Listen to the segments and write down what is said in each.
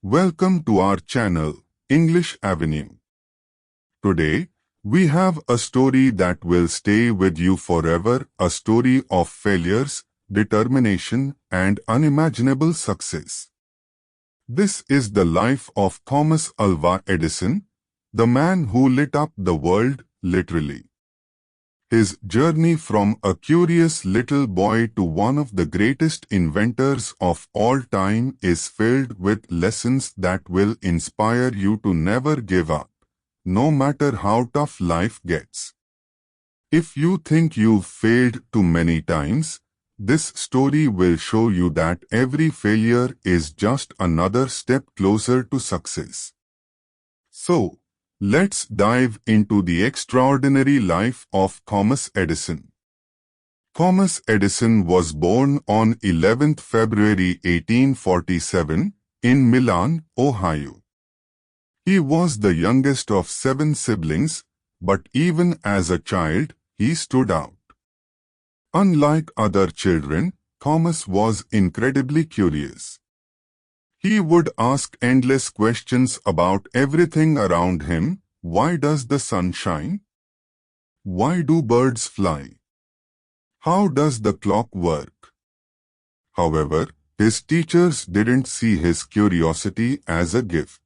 Welcome to our channel, English Avenue. Today, we have a story that will stay with you forever, a story of failures, determination, and unimaginable success. This is the life of Thomas Alva Edison, the man who lit up the world, literally. His journey from a curious little boy to one of the greatest inventors of all time is filled with lessons that will inspire you to never give up, no matter how tough life gets. If you think you've failed too many times, this story will show you that every failure is just another step closer to success. So, let's dive into the extraordinary life of Thomas Edison. Thomas Edison was born on 11th February 1847 in Milan, Ohio. He was the youngest of 7 siblings, but even as a child, he stood out. Unlike other children, Thomas was incredibly curious. He would ask endless questions about everything around him. Why does the sun shine? Why do birds fly? How does the clock work? However, his teachers didn't see his curiosity as a gift.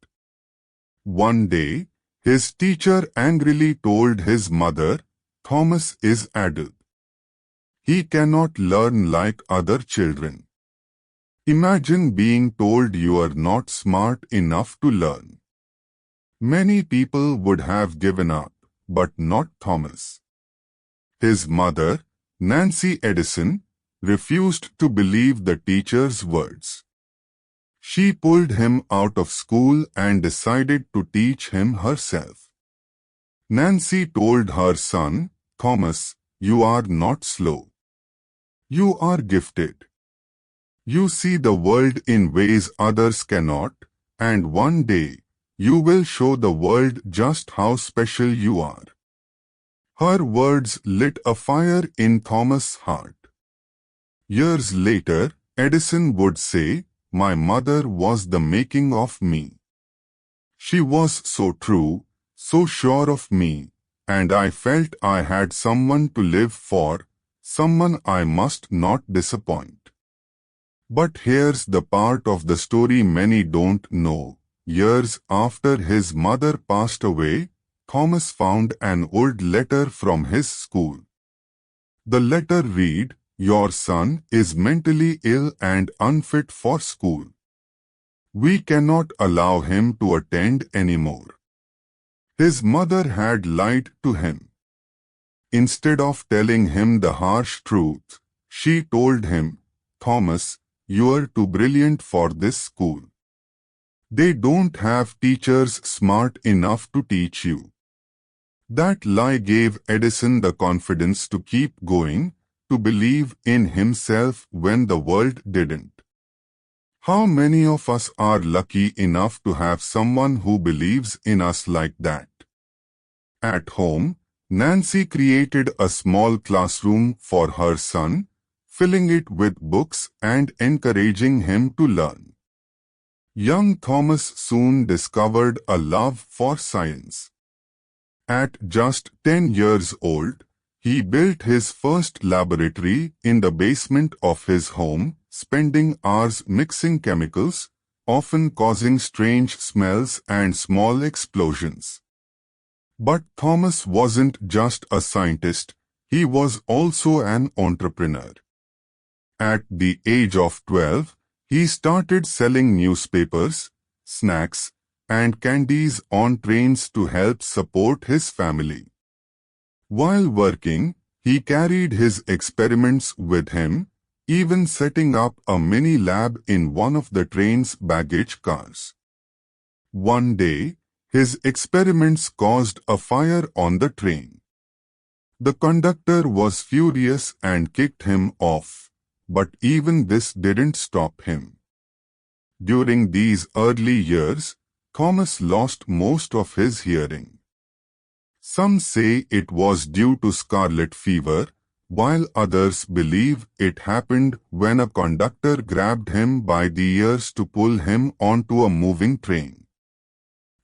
One day, his teacher angrily told his mother, "Thomas is adult. He cannot learn like other children." Imagine being told you are not smart enough to learn. Many people would have given up, but not Thomas. His mother, Nancy Edison, refused to believe the teacher's words. She pulled him out of school and decided to teach him herself. Nancy told her son, "Thomas, you are not slow. You are gifted. You see the world in ways others cannot, and one day, you will show the world just how special you are." Her words lit a fire in Thomas' heart. Years later, Edison would say, "My mother was the making of me. She was so true, so sure of me, and I felt I had someone to live for, someone I must not disappoint." But here's the part of the story many don't know. Years after his mother passed away, Thomas found an old letter from his school. The letter read, "Your son is mentally ill and unfit for school. We cannot allow him to attend anymore." His mother had lied to him. Instead of telling him the harsh truth, she told him, "Thomas, you are too brilliant for this school. They don't have teachers smart enough to teach you." That lie gave Edison the confidence to keep going, to believe in himself when the world didn't. How many of us are lucky enough to have someone who believes in us like that? At home, Nancy created a small classroom for her son, filling it with books and encouraging him to learn. Young Thomas soon discovered a love for science. At just 10 years old, he built his first laboratory in the basement of his home, spending hours mixing chemicals, often causing strange smells and small explosions. But Thomas wasn't just a scientist, he was also an entrepreneur. At the age of 12, he started selling newspapers, snacks, and candies on trains to help support his family. While working, he carried his experiments with him, even setting up a mini lab in one of the train's baggage cars. One day, his experiments caused a fire on the train. The conductor was furious and kicked him off. But even this didn't stop him. During these early years, Thomas lost most of his hearing. Some say it was due to scarlet fever, while others believe it happened when a conductor grabbed him by the ears to pull him onto a moving train.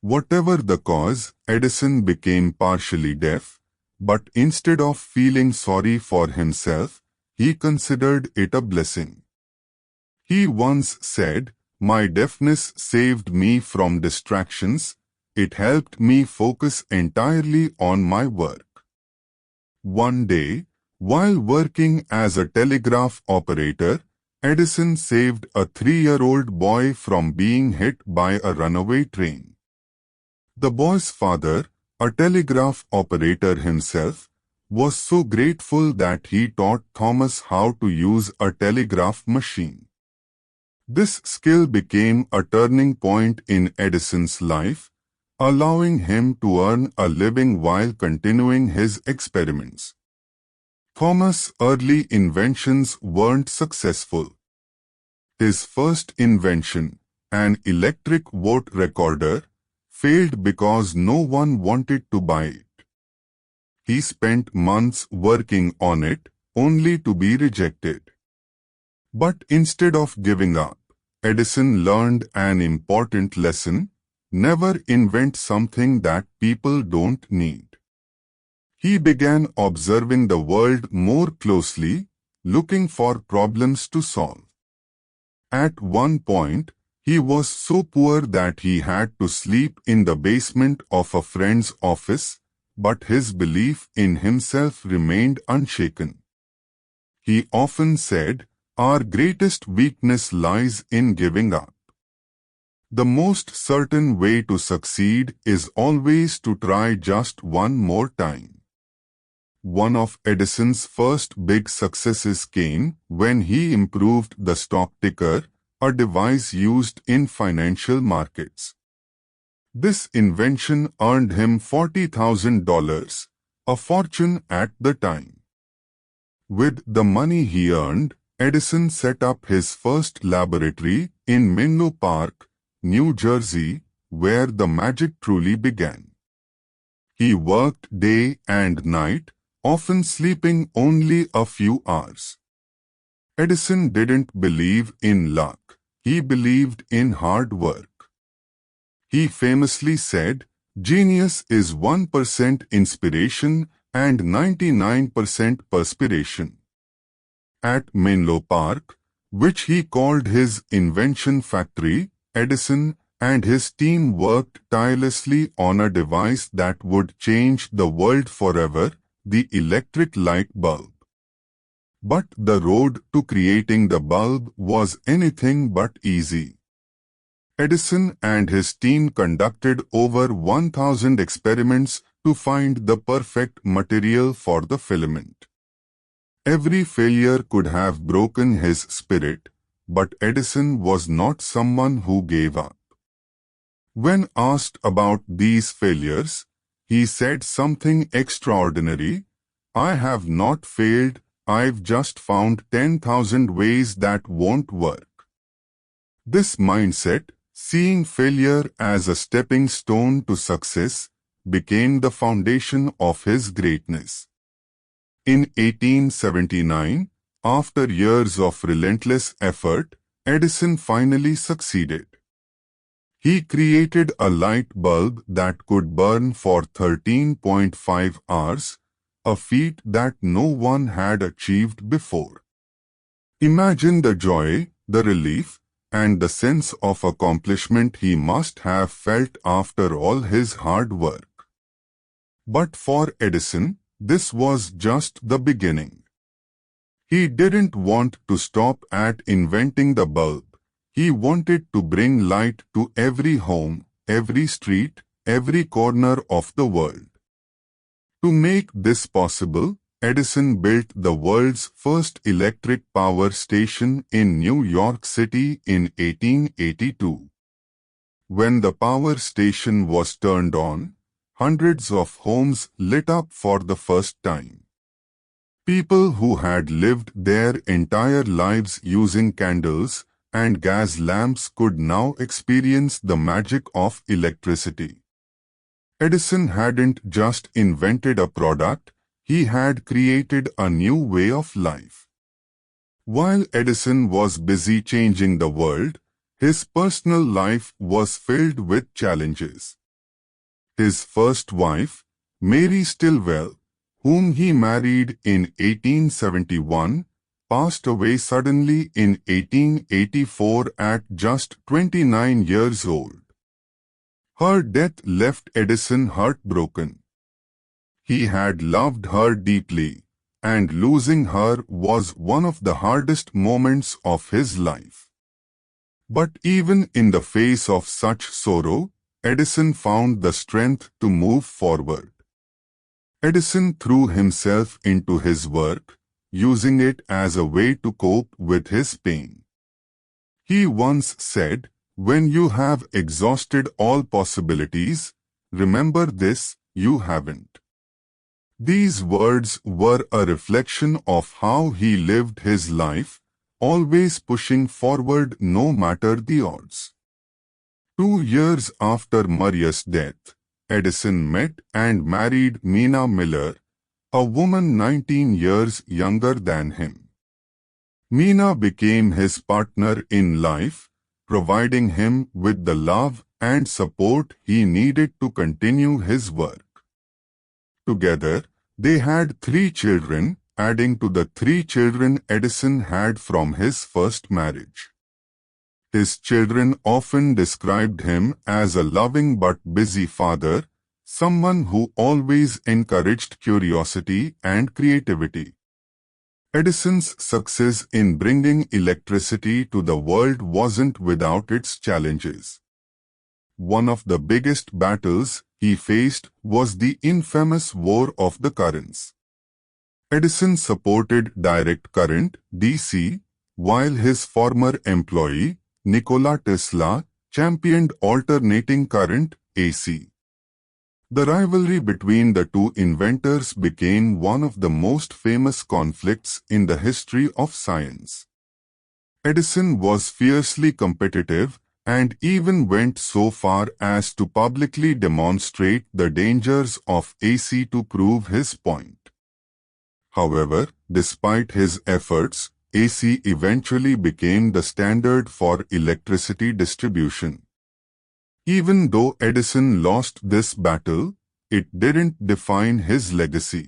Whatever the cause, Edison became partially deaf, but instead of feeling sorry for himself, he considered it a blessing. He once said, "My deafness saved me from distractions. It helped me focus entirely on my work." One day, while working as a telegraph operator, Edison saved a 3-year-old boy from being hit by a runaway train. The boy's father, a telegraph operator himself, was so grateful that he taught Thomas how to use a telegraph machine. This skill became a turning point in Edison's life, allowing him to earn a living while continuing his experiments. Thomas' early inventions weren't successful. His first invention, an electric vote recorder, failed because no one wanted to buy it. He spent months working on it, only to be rejected. But instead of giving up, Edison learned an important lesson: never invent something that people don't need. He began observing the world more closely, looking for problems to solve. At one point, he was so poor that he had to sleep in the basement of a friend's office, but his belief in himself remained unshaken. He often said, "Our greatest weakness lies in giving up." The most certain way to succeed is always to try just one more time. One of Edison's first big successes came when he improved the stock ticker, a device used in financial markets. This invention earned him $40,000, a fortune at the time. With the money he earned, Edison set up his first laboratory in Menlo Park, New Jersey, where the magic truly began. He worked day and night, often sleeping only a few hours. Edison didn't believe in luck. He believed in hard work. He famously said, "Genius is 1% inspiration and 99% perspiration." At Menlo Park, which he called his invention factory, Edison and his team worked tirelessly on a device that would change the world forever: the electric light bulb. But the road to creating the bulb was anything but easy. Edison and his team conducted over 1,000 experiments to find the perfect material for the filament. Every failure could have broken his spirit, but Edison was not someone who gave up. When asked about these failures, he said something extraordinary: "I have not failed, I've just found 10,000 ways that won't work." This mindset, seeing failure as a stepping stone to success, became the foundation of his greatness. In 1879, after years of relentless effort, Edison finally succeeded. He created a light bulb that could burn for 13.5 hours, a feat that no one had achieved before. Imagine the joy, the relief, and the sense of accomplishment he must have felt after all his hard work. But for Edison, this was just the beginning. He didn't want to stop at inventing the bulb. He wanted to bring light to every home, every street, every corner of the world. To make this possible, Edison built the world's first electric power station in New York City in 1882. When the power station was turned on, hundreds of homes lit up for the first time. People who had lived their entire lives using candles and gas lamps could now experience the magic of electricity. Edison hadn't just invented a product, he had created a new way of life. While Edison was busy changing the world, his personal life was filled with challenges. His first wife, Mary Stilwell, whom he married in 1871, passed away suddenly in 1884 at just 29 years old. Her death left Edison heartbroken. He had loved her deeply, and losing her was one of the hardest moments of his life. But even in the face of such sorrow, Edison found the strength to move forward. Edison threw himself into his work, using it as a way to cope with his pain. He once said, "When you have exhausted all possibilities, remember this: you haven't." These words were a reflection of how he lived his life, always pushing forward no matter the odds. 2 years after Maria's death, Edison met and married Mina Miller, a woman 19 years younger than him. Mina became his partner in life, providing him with the love and support he needed to continue his work. Together, they had 3 children, adding to the 3 children Edison had from his first marriage. His children often described him as a loving but busy father, someone who always encouraged curiosity and creativity. Edison's success in bringing electricity to the world wasn't without its challenges. One of the biggest battles he faced was the infamous War of the Currents. Edison supported direct current (DC), while his former employee, Nikola Tesla, championed alternating current (AC). The rivalry between the two inventors became one of the most famous conflicts in the history of science. Edison was fiercely competitive and even went so far as to publicly demonstrate the dangers of AC to prove his point. However, despite his efforts, AC eventually became the standard for electricity distribution. Even though Edison lost this battle, it didn't define his legacy.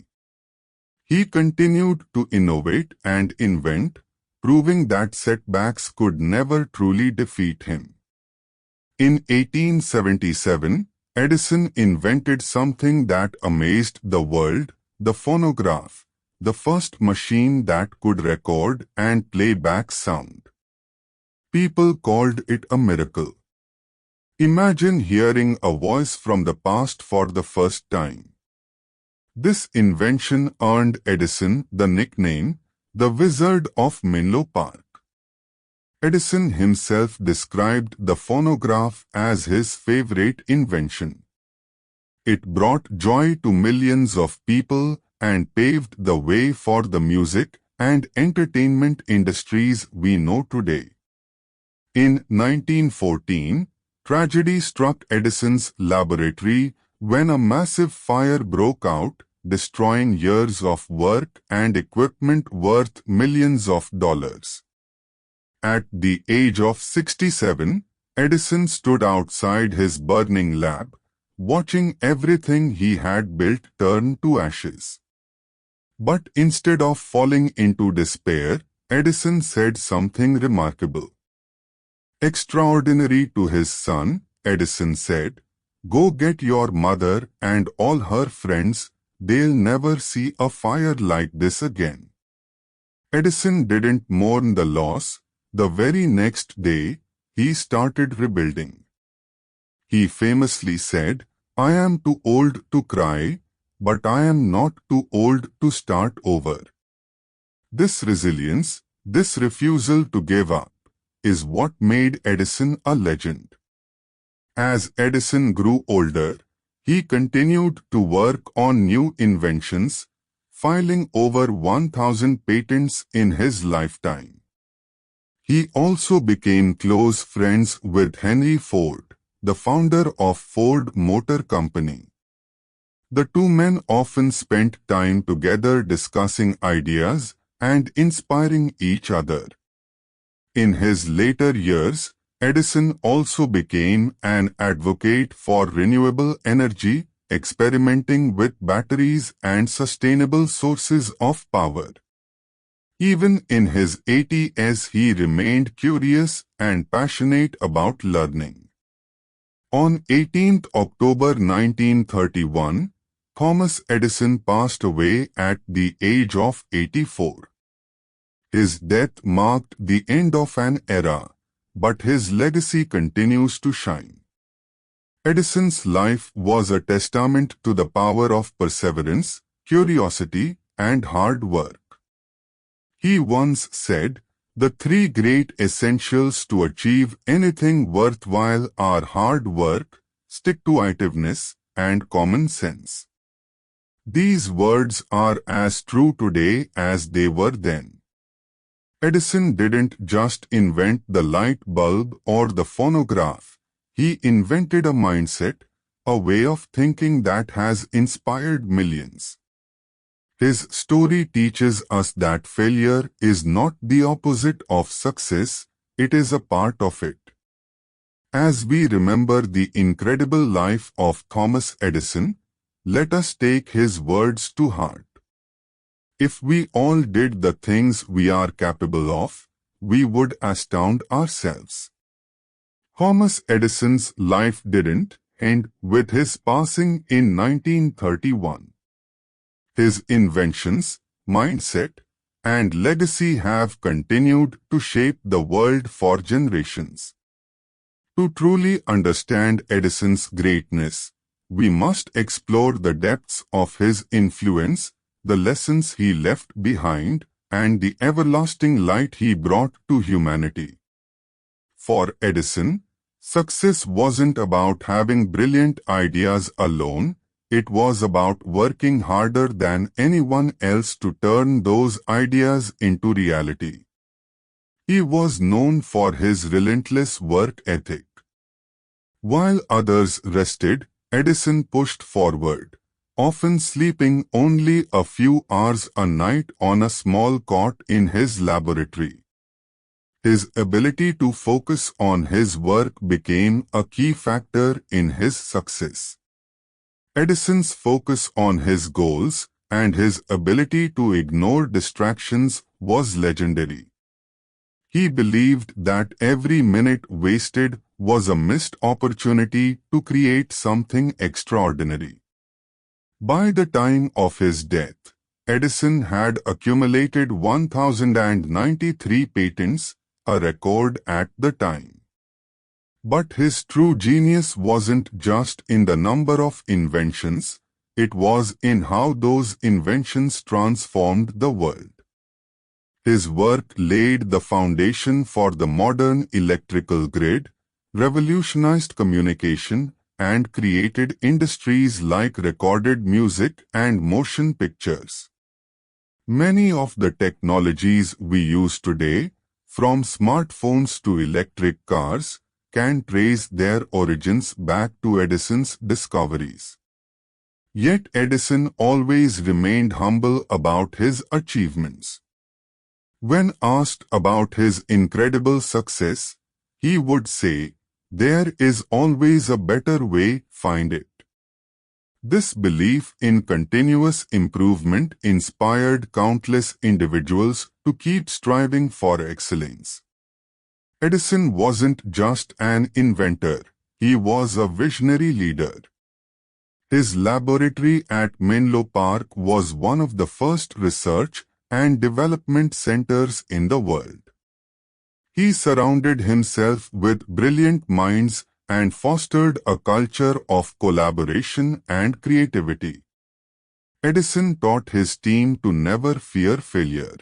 He continued to innovate and invent, proving that setbacks could never truly defeat him. In 1877, Edison invented something that amazed the world: the phonograph, the first machine that could record and play back sound. People called it a miracle. Imagine hearing a voice from the past for the first time. This invention earned Edison the nickname, the Wizard of Menlo Park. Edison himself described the phonograph as his favorite invention. It brought joy to millions of people and paved the way for the music and entertainment industries we know today. In 1914, tragedy struck Edison's laboratory when a massive fire broke out, destroying years of work and equipment worth millions of dollars. At the age of 67, Edison stood outside his burning lab, watching everything he had built turn to ashes. But instead of falling into despair, Edison said something remarkable. Extraordinary to his son, Edison said, "Go get your mother and all her friends, they'll never see a fire like this again." Edison didn't mourn the loss. The very next day, he started rebuilding. He famously said, "I am too old to cry, but I am not too old to start over." This resilience, this refusal to give up, is what made Edison a legend. As Edison grew older, he continued to work on new inventions, filing over 1,000 patents in his lifetime. He also became close friends with Henry Ford, the founder of Ford Motor Company. The two men often spent time together discussing ideas and inspiring each other. In his later years, Edison also became an advocate for renewable energy, experimenting with batteries and sustainable sources of power. Even in his 80s, he remained curious and passionate about learning. On 18 October 1931, Thomas Edison passed away at the age of 84. His death marked the end of an era, but his legacy continues to shine. Edison's life was a testament to the power of perseverance, curiosity, and hard work. He once said, "The three great essentials to achieve anything worthwhile are hard work, stick-to-itiveness, and common sense." These words are as true today as they were then. Edison didn't just invent the light bulb or the phonograph. He invented a mindset, a way of thinking that has inspired millions. His story teaches us that failure is not the opposite of success, it is a part of it. As we remember the incredible life of Thomas Edison, let us take his words to heart. If we all did the things we are capable of, we would astound ourselves. Thomas Edison's life didn't end with his passing in 1931. His inventions, mindset, and legacy have continued to shape the world for generations. To truly understand Edison's greatness, we must explore the depths of his influence, the lessons he left behind, and the everlasting light he brought to humanity. For Edison, success wasn't about having brilliant ideas alone, it was about working harder than anyone else to turn those ideas into reality. He was known for his relentless work ethic. While others rested, Edison pushed forward, often sleeping only a few hours a night on a small cot in his laboratory. His ability to focus on his work became a key factor in his success. Edison's focus on his goals and his ability to ignore distractions was legendary. He believed that every minute wasted was a missed opportunity to create something extraordinary. By the time of his death, Edison had accumulated 1,093 patents, a record at the time. But his true genius wasn't just in the number of inventions, it was in how those inventions transformed the world. His work laid the foundation for the modern electrical grid, revolutionized communication, and created industries like recorded music and motion pictures. Many of the technologies we use today, from smartphones to electric cars, can trace their origins back to Edison's discoveries. Yet Edison always remained humble about his achievements. When asked about his incredible success, he would say, "There is always a better way, find it." This belief in continuous improvement inspired countless individuals to keep striving for excellence. Edison wasn't just an inventor, he was a visionary leader. His laboratory at Menlo Park was one of the first research and development centers in the world. He surrounded himself with brilliant minds and fostered a culture of collaboration and creativity. Edison taught his team to never fear failure.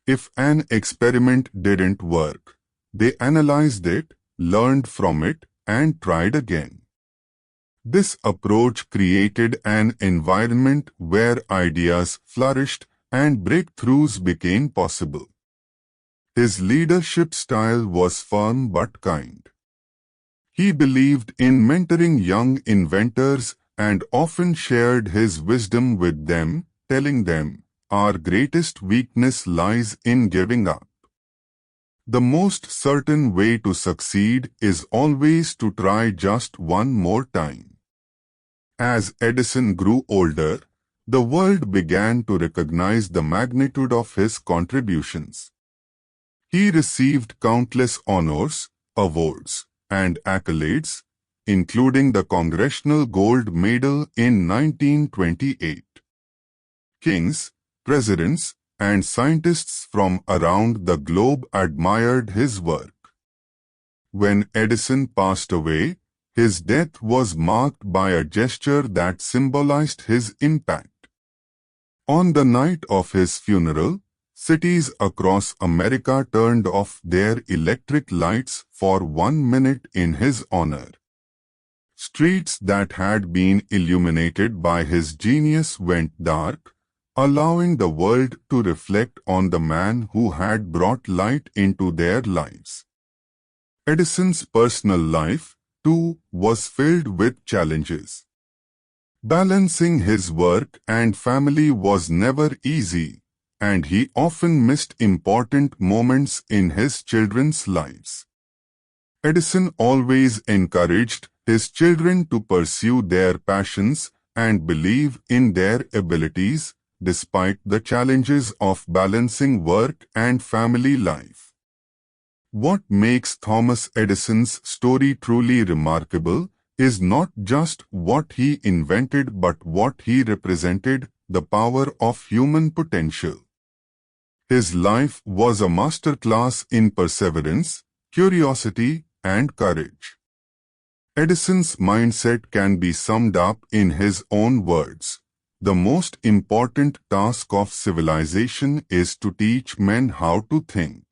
If an experiment didn't work, they analyzed it, learned from it, and tried again. This approach created an environment where ideas flourished and breakthroughs became possible. His leadership style was firm but kind. He believed in mentoring young inventors and often shared his wisdom with them, telling them, "Our greatest weakness lies in giving up. The most certain way to succeed is always to try just one more time." As Edison grew older, the world began to recognize the magnitude of his contributions. He received countless honors, awards, and accolades, including the Congressional Gold Medal in 1928. Kings, presidents, and scientists from around the globe admired his work. When Edison passed away, his death was marked by a gesture that symbolized his impact. On the night of his funeral, cities across America turned off their electric lights for 1 minute in his honor. Streets that had been illuminated by his genius went dark, allowing the world to reflect on the man who had brought light into their lives. Edison's personal life, too, was filled with challenges. Balancing his work and family was never easy, and he often missed important moments in his children's lives. Edison always encouraged his children to pursue their passions and believe in their abilities, despite the challenges of balancing work and family life. What makes Thomas Edison's story truly remarkable is not just what he invented but what he represented, the power of human potential. His life was a masterclass in perseverance, curiosity, and courage. Edison's mindset can be summed up in his own words: "The most important task of civilization is to teach men how to think."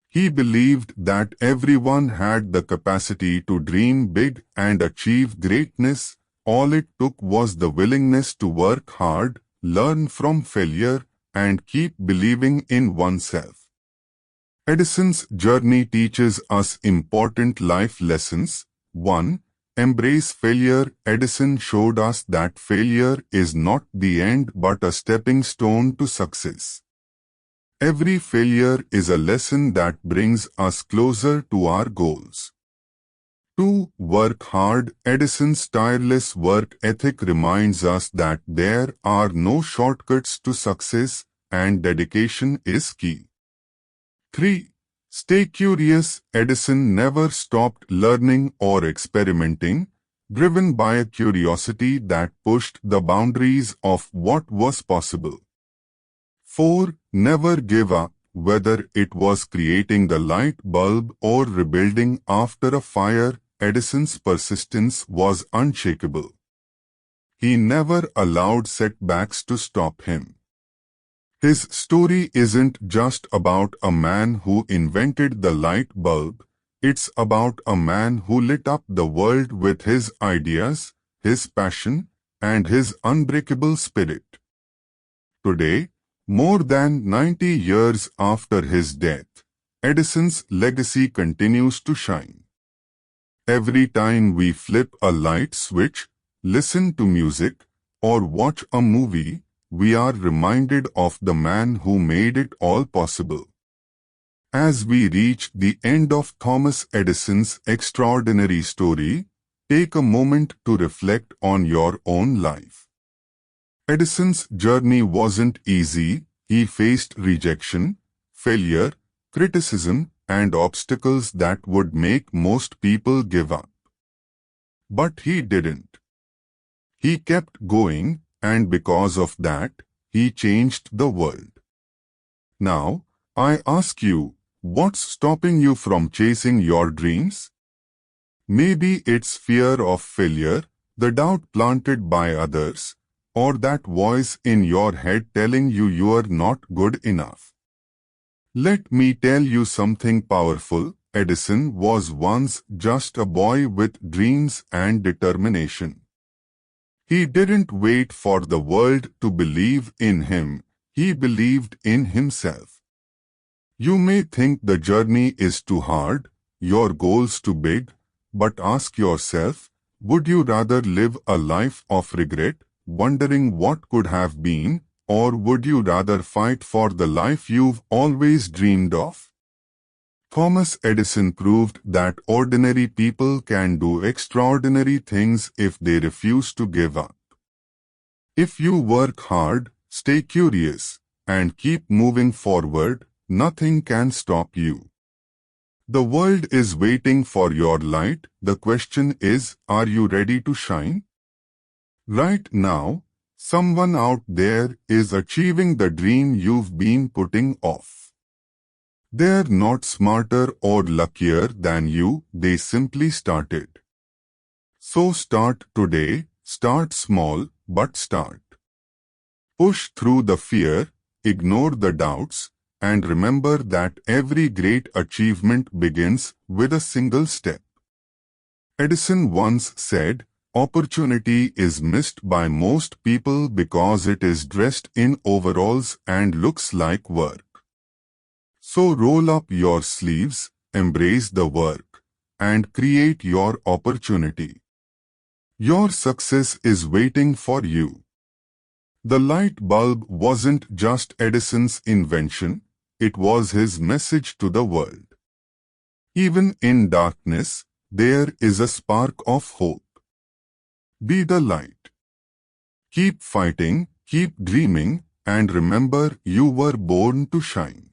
He believed that everyone had the capacity to dream big and achieve greatness. All it took was the willingness to work hard, learn from failure, and keep believing in oneself. Edison's journey teaches us important life lessons. 1. Embrace failure. Edison showed us that failure is not the end but a stepping stone to success. Every failure is a lesson that brings us closer to our goals. 2. Work hard. Edison's tireless work ethic reminds us that there are no shortcuts to success, and dedication is key. 3. Stay curious. Edison never stopped learning or experimenting, driven by a curiosity that pushed the boundaries of what was possible. 4. Never give up. Whether it was creating the light bulb or rebuilding after a fire, Edison's persistence was unshakable. He never allowed setbacks to stop him. His story isn't just about a man who invented the light bulb, it's about a man who lit up the world with his ideas, his passion, and his unbreakable spirit. Today, more than 90 years after his death, Edison's legacy continues to shine. Every time we flip a light switch, listen to music, or watch a movie, we are reminded of the man who made it all possible. As we reach the end of Thomas Edison's extraordinary story, take a moment to reflect on your own life. Edison's journey wasn't easy. He faced rejection, failure, criticism, and obstacles that would make most people give up. But he didn't. He kept going, and because of that, he changed the world. Now, I ask you, what's stopping you from chasing your dreams? Maybe it's fear of failure, the doubt planted by others, or that voice in your head telling you you're not good enough. Let me tell you something powerful. Edison was once just a boy with dreams and determination. He didn't wait for the world to believe in him. He believed in himself. You may think the journey is too hard, your goals too big, but ask yourself, Would you rather live a life of regret, wondering what could have been, or would you rather fight for the life you've always dreamed of? Thomas Edison proved that ordinary people can do extraordinary things if they refuse to give up. If you work hard, stay curious, and keep moving forward, nothing can stop you. The world is waiting for your light. The question is, are you ready to shine? Right now, someone out there is achieving the dream you've been putting off. They're not smarter or luckier than you, they simply started. So start today, start small, but start. Push through the fear, ignore the doubts, and remember that every great achievement begins with a single step. Edison once said, "Opportunity is missed by most people because it is dressed in overalls and looks like work." So roll up your sleeves, embrace the work, and create your opportunity. Your success is waiting for you. The light bulb wasn't just Edison's invention, it was his message to the world. Even in darkness, there is a spark of hope. Be the light. Keep fighting, keep dreaming, and remember you were born to shine.